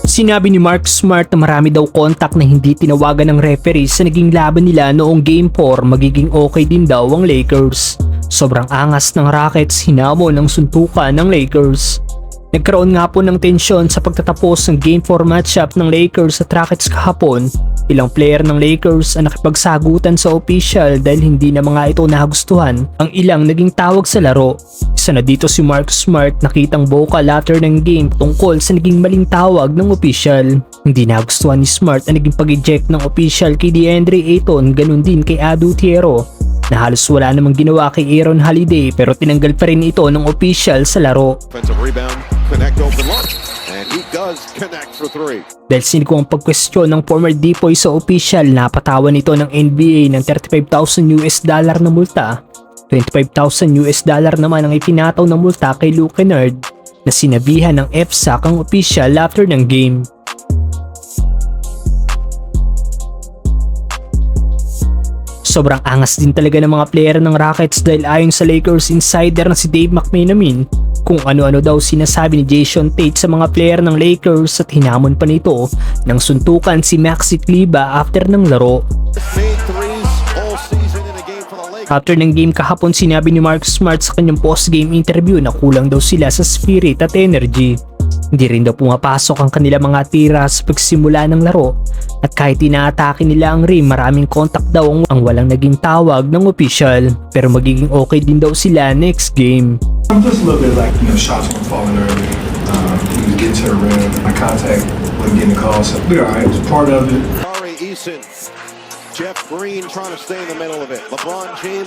Sinabi ni Mark Smart na marami daw contact na hindi tinawagan ng referee sa naging laban nila noong Game 4, magiging okay din daw ang Lakers. Sobrang angas ng Rockets, hinamon ng suntukan ng Lakers. Nagkaroon nga po ng tensyon sa pagtatapos ng Game 4 matchup ng Lakers at Rockets kahapon. Ilang player ng Lakers ang nakipagsagutan sa official dahil hindi na mga ito nagustuhan ang ilang naging tawag sa laro. Isa na dito si Mark Smart, nakitang vocal after ng game tungkol sa naging maling tawag ng official. Hindi nagustuhan ni Smart ang naging pag-eject ng official kay DeAndre Ayton, ganun din kay Adu Thiero, na halos wala namang ginawa kay Aaron Holiday pero tinanggal pa rin ito ng official sa laro. Dahil sinig ang pagkwestiyon ng former Dipoy sa official, napatawan ito ng NBA ng $35,000 na multa. $25,000 naman ang ipinataw na multa kay Luke Kennard na sinabihan ng FSAC ang official after ng game. Sobrang angas din talaga ng mga player ng Rockets dahil ayon sa Lakers insider na si Dave McMenamin, kung ano-ano daw sinasabi ni Jason Tate sa mga player ng Lakers at hinamon pa nito ng suntukan si Maxi Kleber after ng laro. After ng game kahapon, sinabi ni Mark Smart sa kanyang post-game interview na kulang daw sila sa spirit at energy. Hindi rin daw pumapasok ang kanilang mga tira sa pagsimula ng laro at kahit inaatake nila ang rim, maraming contact daw ang walang naging tawag ng official, pero magiging okay din daw sila next game. Just a little bit like, shots were falling early. He was getting to the rim. My contact wasn't getting the call, so we're all right. It's part of it. Jeff Green trying to stay in the middle of it. LeBron James.